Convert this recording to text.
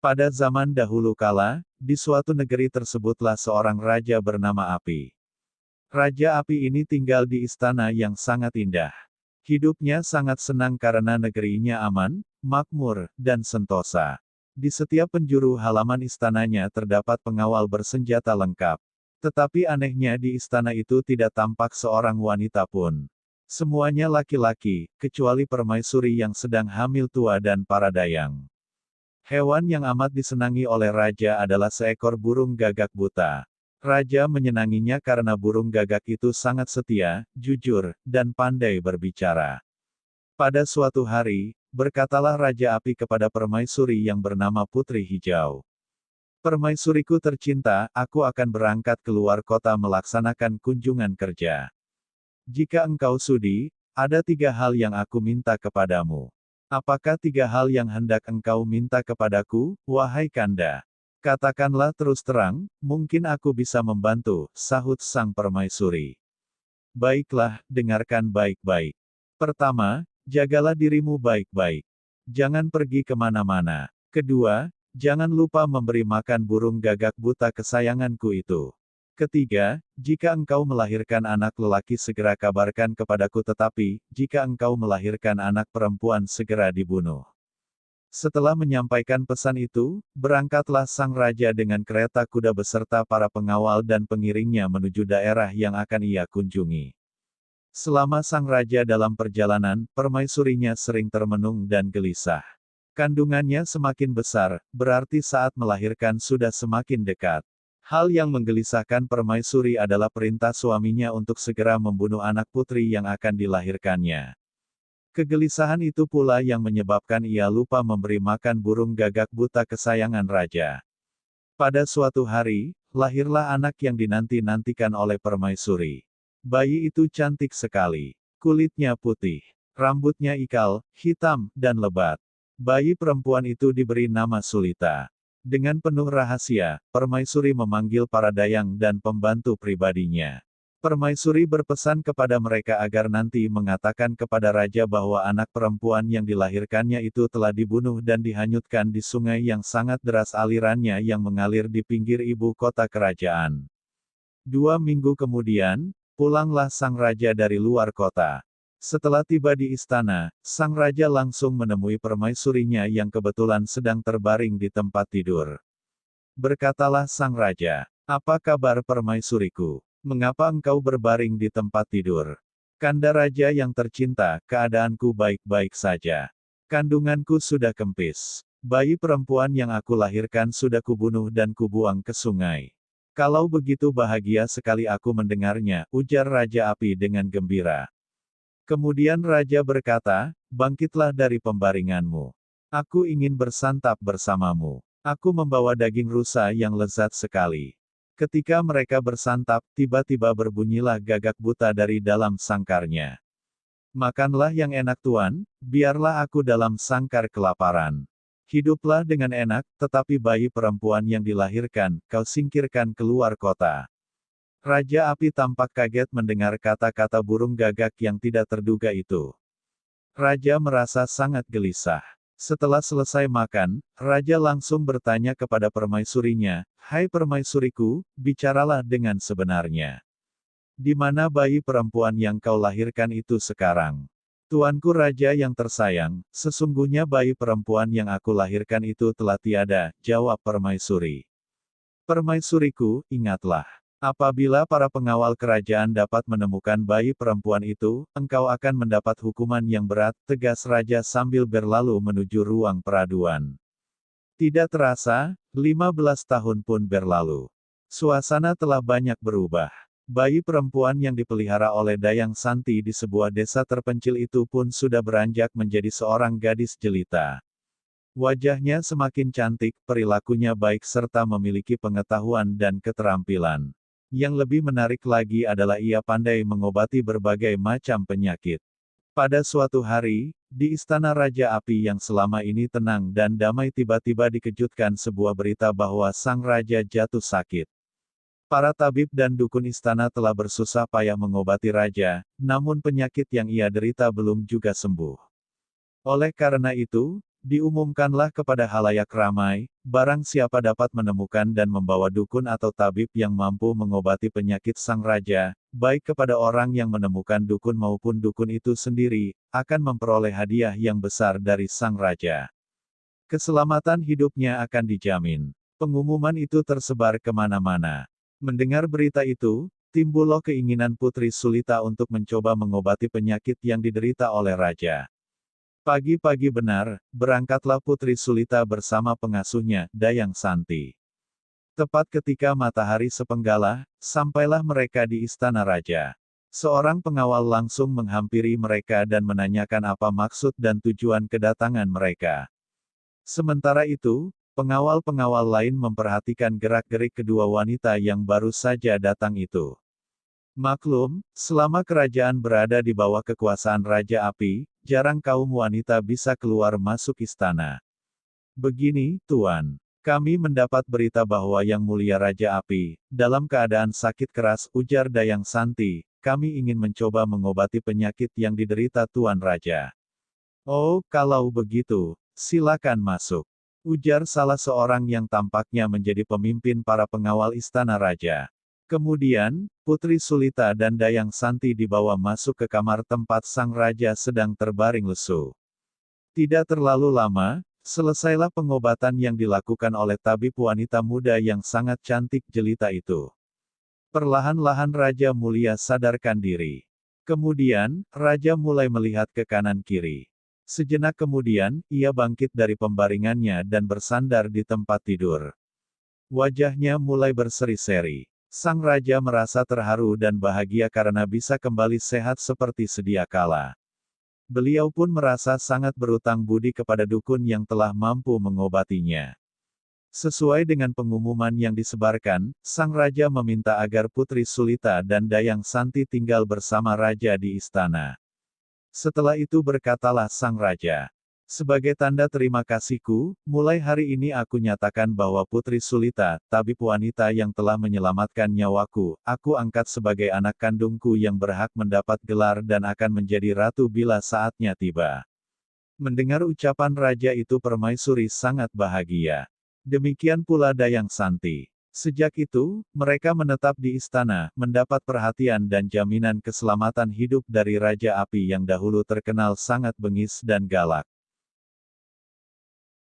Pada zaman dahulu kala, di suatu negeri tersebutlah seorang raja bernama Api. Raja Api ini tinggal di istana yang sangat indah. Hidupnya sangat senang karena negerinya aman, makmur, dan sentosa. Di setiap penjuru halaman istananya terdapat pengawal bersenjata lengkap. Tetapi anehnya di istana itu tidak tampak seorang wanita pun. Semuanya laki-laki, kecuali permaisuri yang sedang hamil tua dan para dayang. Hewan yang amat disenangi oleh raja adalah seekor burung gagak buta. Raja menyenanginya karena burung gagak itu sangat setia, jujur, dan pandai berbicara. Pada suatu hari, berkatalah Raja Api kepada permaisuri yang bernama Putri Hijau. Permaisuriku tercinta, aku akan berangkat keluar kota melaksanakan kunjungan kerja. Jika engkau sudi, ada 3 hal yang aku minta kepadamu. Apakah 3 hal yang hendak engkau minta kepadaku, wahai Kanda? Katakanlah terus terang, mungkin aku bisa membantu, sahut sang permaisuri. Baiklah, dengarkan baik-baik. Pertama, jagalah dirimu baik-baik. Jangan pergi kemana-mana. Kedua, jangan lupa memberi makan burung gagak buta kesayanganku itu. Ketiga, jika engkau melahirkan anak lelaki segera kabarkan kepadaku tetapi, jika engkau melahirkan anak perempuan segera dibunuh. Setelah menyampaikan pesan itu, berangkatlah sang raja dengan kereta kuda beserta para pengawal dan pengiringnya menuju daerah yang akan ia kunjungi. Selama sang raja dalam perjalanan, permaisurinya sering termenung dan gelisah. Kandungannya semakin besar, berarti saat melahirkan sudah semakin dekat. Hal yang menggelisahkan permaisuri adalah perintah suaminya untuk segera membunuh anak putri yang akan dilahirkannya. Kegelisahan itu pula yang menyebabkan ia lupa memberi makan burung gagak buta kesayangan raja. Pada suatu hari, lahirlah anak yang dinanti-nantikan oleh permaisuri. Bayi itu cantik sekali. Kulitnya putih, rambutnya ikal, hitam, dan lebat. Bayi perempuan itu diberi nama Sulita. Dengan penuh rahasia, permaisuri memanggil para dayang dan pembantu pribadinya. Permaisuri berpesan kepada mereka agar nanti mengatakan kepada raja bahwa anak perempuan yang dilahirkannya itu telah dibunuh dan dihanyutkan di sungai yang sangat deras alirannya yang mengalir di pinggir ibu kota kerajaan. 2 minggu kemudian, pulanglah sang raja dari luar kota. Setelah tiba di istana, sang raja langsung menemui permaisurinya yang kebetulan sedang terbaring di tempat tidur. Berkatalah sang raja, "Apa kabar permaisuriku? Mengapa engkau berbaring di tempat tidur?" "Kanda raja yang tercinta, keadaanku baik-baik saja. Kandunganku sudah kempis. Bayi perempuan yang aku lahirkan sudah kubunuh dan kubuang ke sungai." "Kalau begitu bahagia sekali aku mendengarnya," ujar Raja Api dengan gembira. Kemudian raja berkata, "Bangkitlah dari pembaringanmu. Aku ingin bersantap bersamamu. Aku membawa daging rusa yang lezat sekali." Ketika mereka bersantap, tiba-tiba berbunyilah gagak buta dari dalam sangkarnya. "Makanlah yang enak tuan, biarlah aku dalam sangkar kelaparan. Hiduplah dengan enak, tetapi bayi perempuan yang dilahirkan, kau singkirkan keluar kota." Raja Api tampak kaget mendengar kata-kata burung gagak yang tidak terduga itu. Raja merasa sangat gelisah. Setelah selesai makan, raja langsung bertanya kepada permaisurinya, "Hai permaisuriku, bicaralah dengan sebenarnya. Di mana bayi perempuan yang kau lahirkan itu sekarang?" "Tuanku raja yang tersayang, sesungguhnya bayi perempuan yang aku lahirkan itu telah tiada," jawab permaisuri. "Permaisuriku, ingatlah. Apabila para pengawal kerajaan dapat menemukan bayi perempuan itu, engkau akan mendapat hukuman yang berat," tegas raja sambil berlalu menuju ruang peraduan. Tidak terasa, 15 tahun pun berlalu. Suasana telah banyak berubah. Bayi perempuan yang dipelihara oleh Dayang Santi di sebuah desa terpencil itu pun sudah beranjak menjadi seorang gadis jelita. Wajahnya semakin cantik, perilakunya baik serta memiliki pengetahuan dan keterampilan. Yang lebih menarik lagi adalah ia pandai mengobati berbagai macam penyakit. Pada suatu hari, di istana Raja Api yang selama ini tenang dan damai tiba-tiba dikejutkan sebuah berita bahwa sang raja jatuh sakit. Para tabib dan dukun istana telah bersusah payah mengobati raja, namun penyakit yang ia derita belum juga sembuh. Oleh karena itu, Diumumkanlah kepada halayak ramai, barang siapa dapat menemukan dan membawa dukun atau tabib yang mampu mengobati penyakit sang raja, baik kepada orang yang menemukan dukun maupun dukun itu sendiri, akan memperoleh hadiah yang besar dari sang raja. Keselamatan hidupnya akan dijamin. Pengumuman itu tersebar kemana-mana. Mendengar berita itu, timbullah keinginan Putri Sulita untuk mencoba mengobati penyakit yang diderita oleh raja. Pagi-pagi benar, berangkatlah Putri Sulita bersama pengasuhnya, Dayang Santi. Tepat ketika matahari sepenggalah, sampailah mereka di istana raja. Seorang pengawal langsung menghampiri mereka dan menanyakan apa maksud dan tujuan kedatangan mereka. Sementara itu, pengawal-pengawal lain memperhatikan gerak-gerik kedua wanita yang baru saja datang itu. Maklum, selama kerajaan berada di bawah kekuasaan Raja Api, jarang kaum wanita bisa keluar masuk istana. Begini, Tuan. Kami mendapat berita bahwa Yang Mulia Raja Api, dalam keadaan sakit keras, ujar Dayang Santi, kami ingin mencoba mengobati penyakit yang diderita Tuan Raja. Oh, kalau begitu, silakan masuk. Ujar salah seorang yang tampaknya menjadi pemimpin para pengawal istana raja. Kemudian, Putri Sulita dan Dayang Santi dibawa masuk ke kamar tempat sang raja sedang terbaring lesu. Tidak terlalu lama, selesailah pengobatan yang dilakukan oleh tabib wanita muda yang sangat cantik jelita itu. Perlahan-lahan Raja Mulia sadarkan diri. Kemudian, Raja mulai melihat ke kanan kiri. Sejenak kemudian, ia bangkit dari pembaringannya dan bersandar di tempat tidur. Wajahnya mulai berseri-seri. Sang raja merasa terharu dan bahagia karena bisa kembali sehat seperti sedia kala. Beliau pun merasa sangat berutang budi kepada dukun yang telah mampu mengobatinya. Sesuai dengan pengumuman yang disebarkan, sang raja meminta agar Putri Sulita dan Dayang Santi tinggal bersama raja di istana. Setelah itu berkatalah sang raja, sebagai tanda terima kasihku, mulai hari ini aku nyatakan bahwa Putri Sulita, tabib wanita yang telah menyelamatkan nyawaku, aku angkat sebagai anak kandungku yang berhak mendapat gelar dan akan menjadi ratu bila saatnya tiba. Mendengar ucapan raja itu Permaisuri sangat bahagia. Demikian pula Dayang Santi. Sejak itu, mereka menetap di istana, mendapat perhatian dan jaminan keselamatan hidup dari Raja Api yang dahulu terkenal sangat bengis dan galak.